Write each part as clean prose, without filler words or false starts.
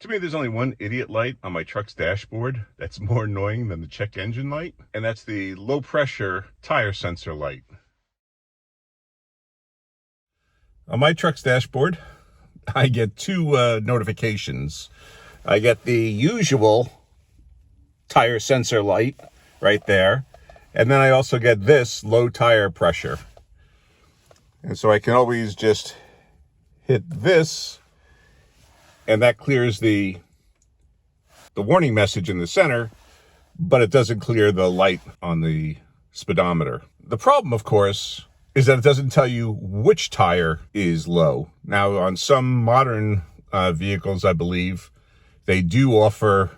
To me, there's only one idiot light on my truck's dashboard that's more annoying than the check engine light, and that's the low pressure tire sensor light. On my truck's dashboard, I get two notifications. I get the usual tire sensor light right there, and then I also get this low tire pressure. And so I can always just hit this, and that clears the warning message in the center, but it doesn't clear the light on the speedometer. The problem, of course, is that it doesn't tell you which tire is low. Now, on some modern vehicles, I believe, they do offer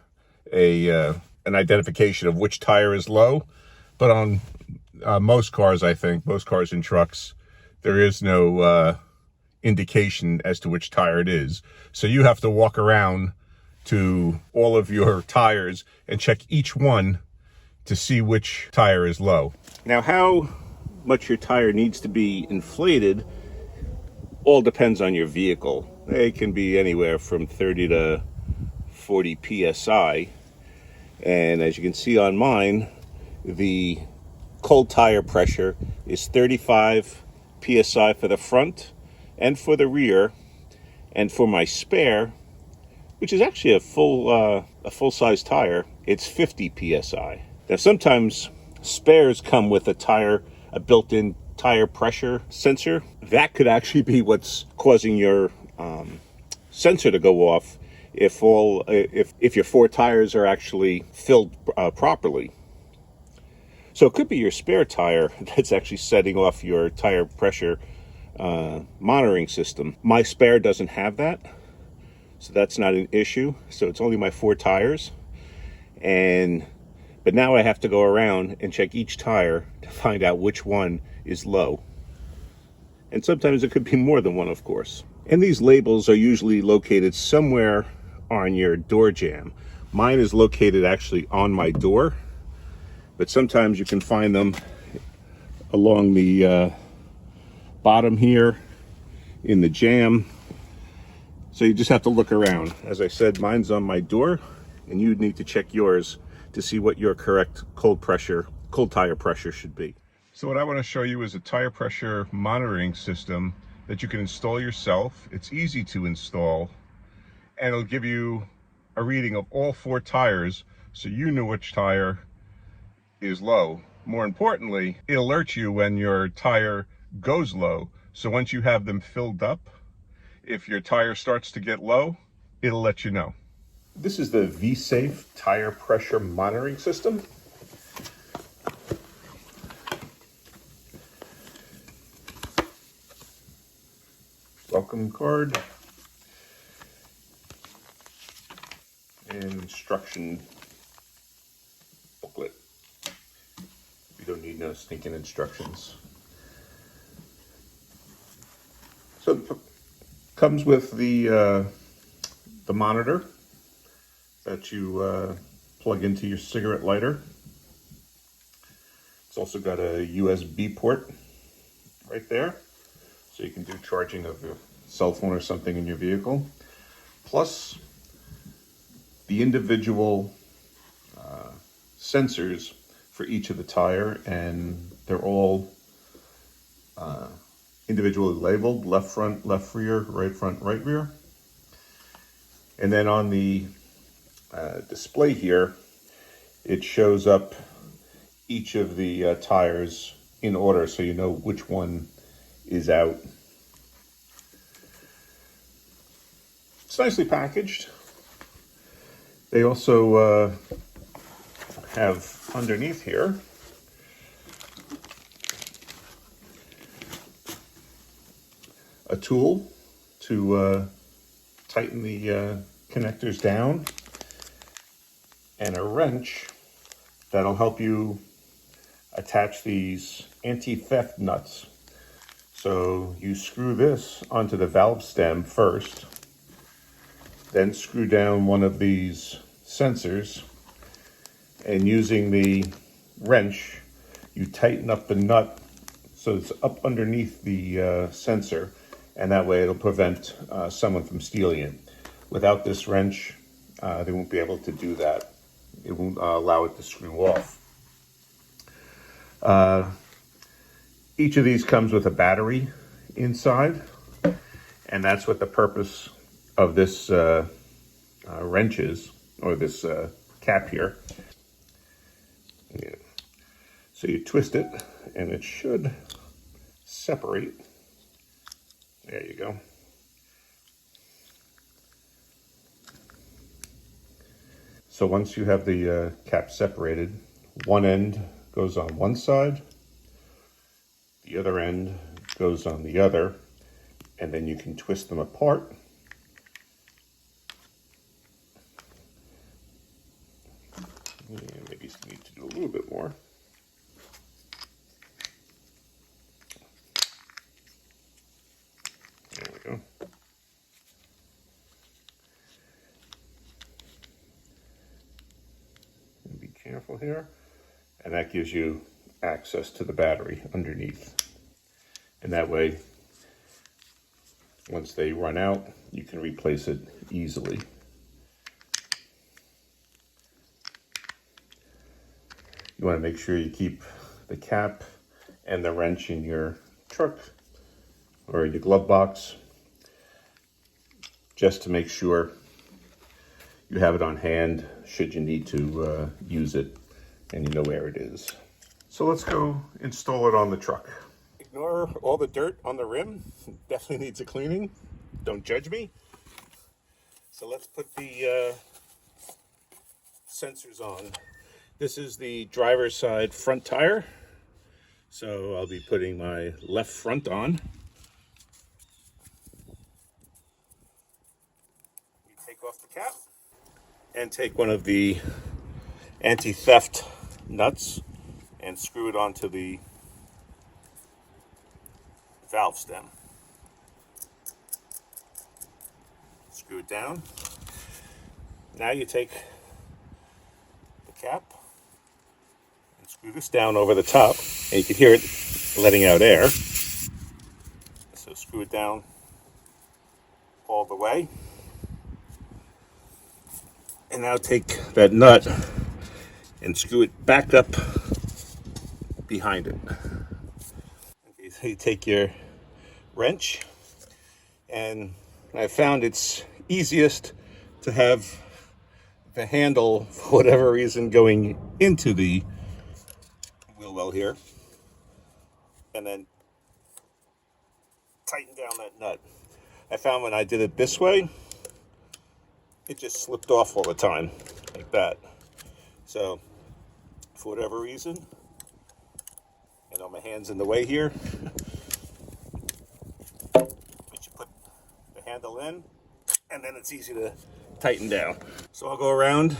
an identification of which tire is low, but on most cars, I think, most cars and trucks, there is no indication as to which tire it is. So you have to walk around to all of your tires and check each one to see which tire is low. Now, how much your tire needs to be inflated all depends on your vehicle. It can be anywhere from 30 to 40 psi. And as you can see on mine, the cold tire pressure is 35 psi for the front and for the rear. And for my spare, which is actually a full-size tire, it's 50 psi. Now, sometimes spares come with a built-in tire pressure sensor. That could actually be what's causing your sensor to go off if your four tires are actually filled properly. So it could be your spare tire that's actually setting off your tire pressure monitoring system. My spare doesn't have that, so that's not an issue. So it's only my four tires. But now I have to go around and check each tire to find out which one is low. And sometimes it could be more than one, of course. And these labels are usually located somewhere on your door jamb. Mine is located actually on my door, but sometimes you can find them along the bottom here in the jamb. So you just have to look around. As I said, mine's on my door, and you need to check yours to see what your correct cold tire pressure should be. So what I want to show you is a tire pressure monitoring system that you can install yourself. It's easy to install, and it'll give you a reading of all four tires so you know which tire is low. More importantly, it alerts you when your tire goes low. So once you have them filled up, if your tire starts to get low, it'll let you know. This is the V-Safe tire pressure monitoring system. Welcome card and instruction booklet. We don't need no stinking instructions. So it comes with the monitor that you plug into your cigarette lighter. It's also got a USB port right there, so you can do charging of your cell phone or something in your vehicle. Plus the individual sensors for each of the tire, and they're all individually labeled: left front, left rear, right front, right rear. And then on the display here, it shows up each of the tires in order, so you know which one is out. It's nicely packaged. They also have underneath here a tool to tighten the connectors down, and a wrench that'll help you attach these anti-theft nuts. So you screw this onto the valve stem first, then screw down one of these sensors, and using the wrench, you tighten up the nut so it's up underneath the sensor, and that way it'll prevent someone from stealing it. Without this wrench, they won't be able to do that. It won't allow it to screw off. Each of these comes with a battery inside, and that's what the purpose of this wrench is, or this cap here. Yeah. So you twist it, and it should separate. There you go. So once you have the cap separated, one end goes on one side, the other end goes on the other, and then you can twist them apart. Yeah, maybe you need to do a little bit more. There we go. Be careful here. And that gives you access to the battery underneath. And that way, once they run out, you can replace it easily. You want to make sure you keep the cap and the wrench in your truck or your glove box, just to make sure you have it on hand should you need to use it and you know where it is. So let's go install it on the truck. Ignore all the dirt on the rim. Definitely needs a cleaning. Don't judge me. So let's put the sensors on. This is the driver's side front tire. So I'll be putting my left front on. You take off the cap and take one of the anti-theft nuts and screw it onto the valve stem. Screw it down. Now you take the cap and screw this down over the top, and you can hear it letting out air. So screw it down all the way. And now take that nut and screw it back up behind it. Okay, so you take your wrench, and I found it's easiest to have the handle, for whatever reason, going into the wheel well here, and then tighten down that nut. I found when I did it this way, it just slipped off all the time, like that. So, for whatever reason, I know my hand's in the way here, but you put the handle in, and then it's easy to tighten down. So I'll go around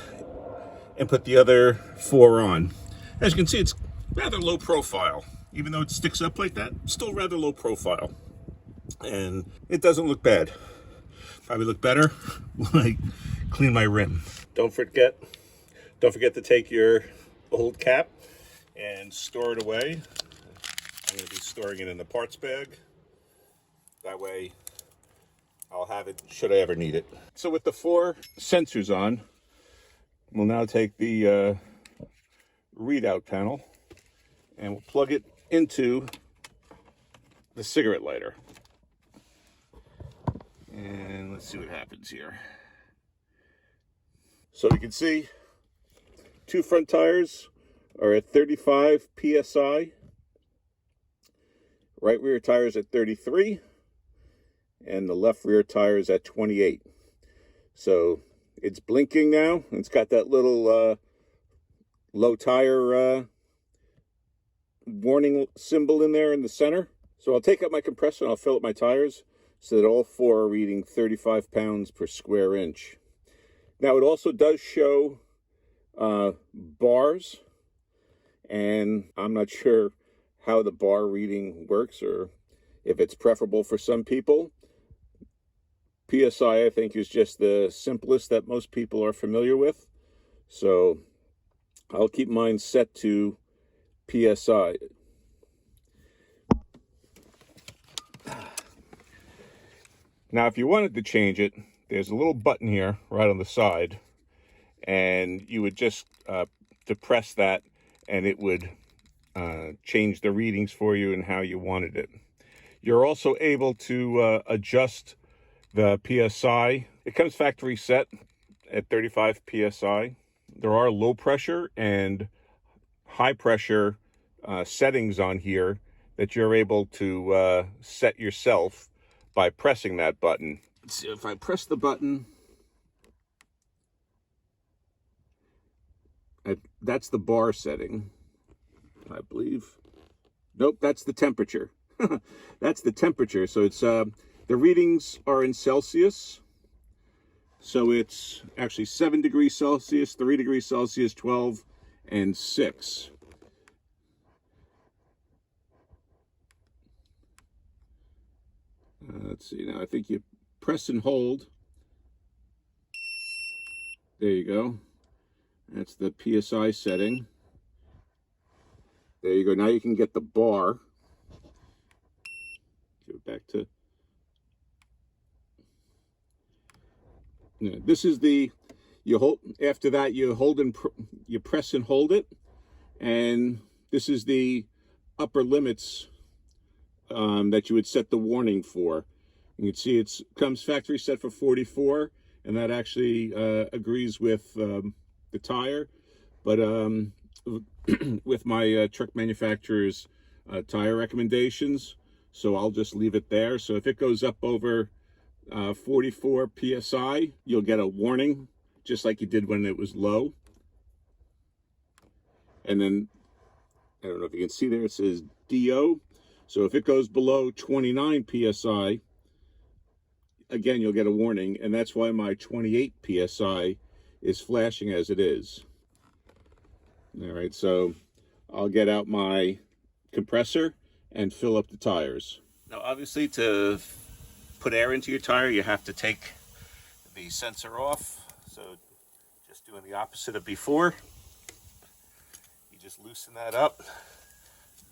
and put the other four on. As you can see, it's rather low profile. Even though it sticks up like that, it's still rather low profile. And it doesn't look bad. Probably look better when I clean my rim. Don't forget to take your old cap and store it away. I'm going to be storing it in the parts bag. That way I'll have it should I ever need it. So with the four sensors on, we'll now take the readout panel and we'll plug it into the cigarette lighter. And let's see what happens here. So you can see two front tires are at 35 psi. Right rear tire is at 33. And the left rear tire is at 28. So it's blinking now. It's got that little low tire warning symbol in there in the center. So I'll take out my compressor and I'll fill up my tires so that all four are reading 35 pounds per square inch. Now it also does show bars, and I'm not sure how the bar reading works or if it's preferable for some people. PSI, I think, is just the simplest that most people are familiar with. So I'll keep mine set to PSI. Now, if you wanted to change it there's a little button here right on the side, and you would just depress that, and it would change the readings for you and how you wanted it. You're also able to adjust the PSI. It comes factory set at 35 PSI. There are low pressure and high pressure settings on here that you're able to set yourself by pressing that button. So if I press the button, that's the bar setting, I believe. Nope, that's the temperature. That's the temperature. So it's the readings are in Celsius. So it's actually 7 degrees Celsius, 3 degrees Celsius, 12, and 6. Let's see, now I think you press and hold. There you go. That's the PSI setting. There you go. Now you can get the bar. Give it back to... Yeah, this is the... You hold, after that you hold and you press and hold it. And this is the upper limits that you would set the warning for. You can see it comes factory set for 44, and that actually agrees with the tire. But with my truck manufacturer's tire recommendations, so I'll just leave it there. So if it goes up over 44 PSI, you'll get a warning, just like you did when it was low. And then, I don't know if you can see there, it says DO. So if it goes below 29 PSI, again, you'll get a warning, and that's why my 28 PSI is flashing as it is. All right, so I'll get out my compressor and fill up the tires. Now, obviously, to put air into your tire, you have to take the sensor off. So just doing the opposite of before. You just loosen that up,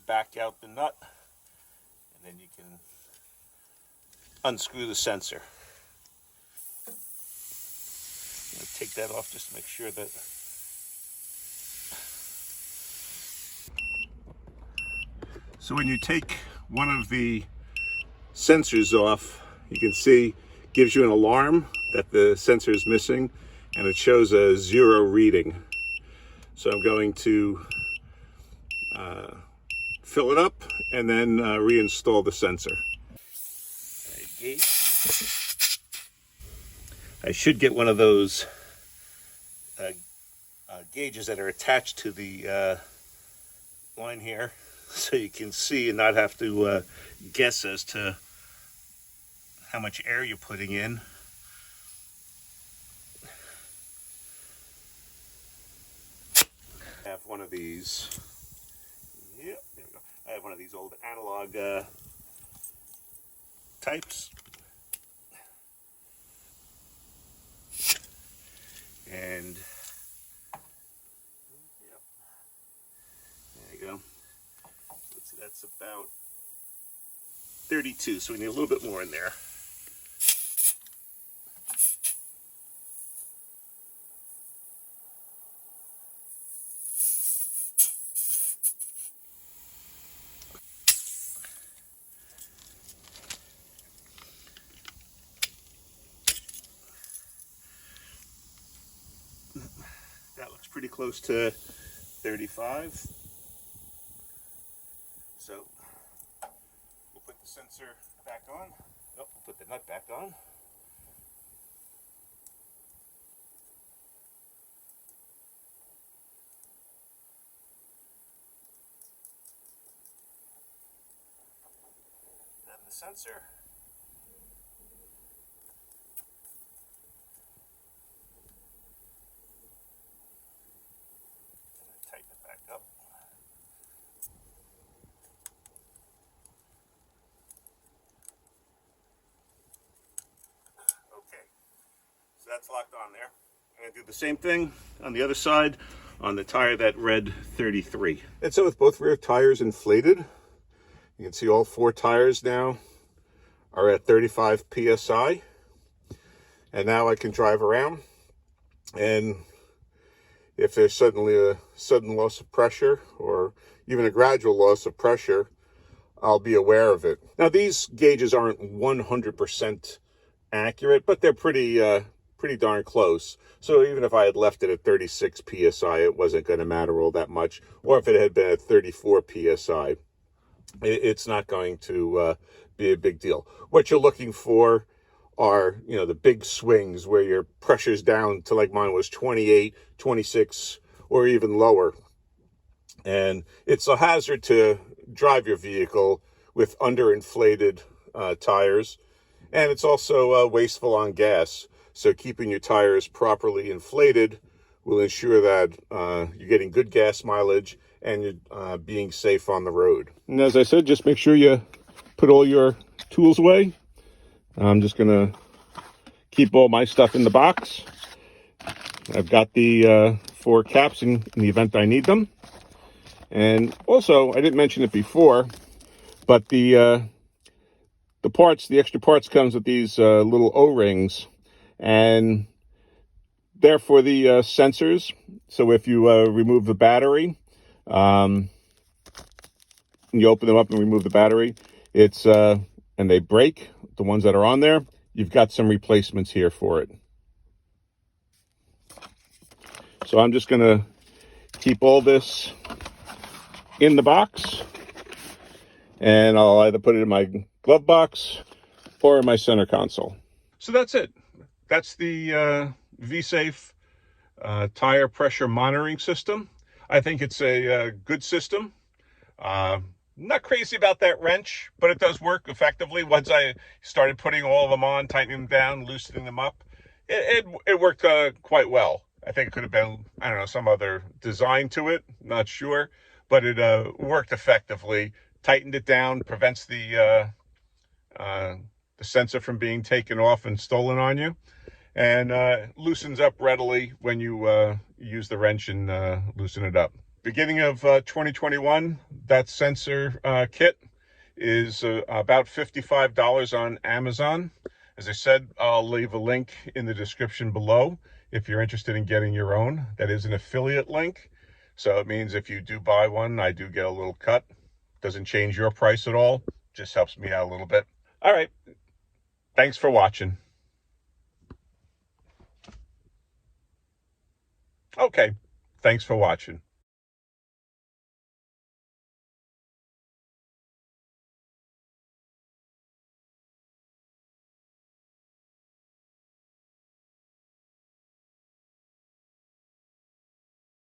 back out the nut, and then you can unscrew the sensor. I'm going to take that off just to make sure that so when you take one of the sensors off, you can see it gives you an alarm that the sensor is missing, and it shows a 0 reading. So I'm going to fill it up and then reinstall the sensor. I should get one of those gauges that are attached to the line here, so you can see and not have to guess as to how much air you're putting in. I have one of these. Yep, there we go. I have one of these old analog types. And yep, there you go. Let's see, that's about 32, so we need a little bit more in there. That looks pretty close to 35. So we'll put the sensor back on. Nope, we'll put the nut back on. Then the sensor. Tighten it back up. Okay, so that's locked on there. I'm going to do the same thing on the other side on the tire that read 33. And so with both rear tires inflated, you can see all 4 tires now are at 35 PSI. And now I can drive around, and if there's suddenly a sudden loss of pressure or even a gradual loss of pressure, I'll be aware of it. Now, these gauges aren't 100% accurate, but they're pretty darn close. So even if I had left it at 36 psi, it wasn't going to matter all that much. Or if it had been at 34 psi, it's not going to be a big deal. What you're looking for are, the big swings where your pressure's down to, like mine was 28, 26, or even lower. And it's a hazard to drive your vehicle with underinflated tires. And it's also wasteful on gas. So keeping your tires properly inflated will ensure that you're getting good gas mileage and you're being safe on the road. And as I said, just make sure you put all your tools away. I'm just going to keep all my stuff in the box. I've got the 4 caps in the event I need them. And also, I didn't mention it before, but the parts, the extra parts comes with these little O-rings, and they're for the sensors. So if you remove the battery, and you open them up and remove the battery, and they break, the ones that are on there, you've got some replacements here for it. So I'm just going to keep all this in the box, and I'll either put it in my glove box or in my center console. So that's it. That's the V-Safe tire pressure monitoring system. I think it's a good system. Not crazy about that wrench, but it does work effectively. Once I started putting all of them on, tightening them down, loosening them up, it worked quite well. I think it could have been, I don't know, some other design to it, not sure, but it worked effectively. Tightened it down, prevents the sensor from being taken off and stolen on you, and loosens up readily when you use the wrench and loosen it up. Beginning of 2021, that sensor kit is about $55 on Amazon. As I said, I'll leave a link in the description below if you're interested in getting your own. That is an affiliate link, so it means if you do buy one, I do get a little cut. Doesn't change your price at all, just helps me out a little bit. All right, thanks for watching. Okay, thanks for watching.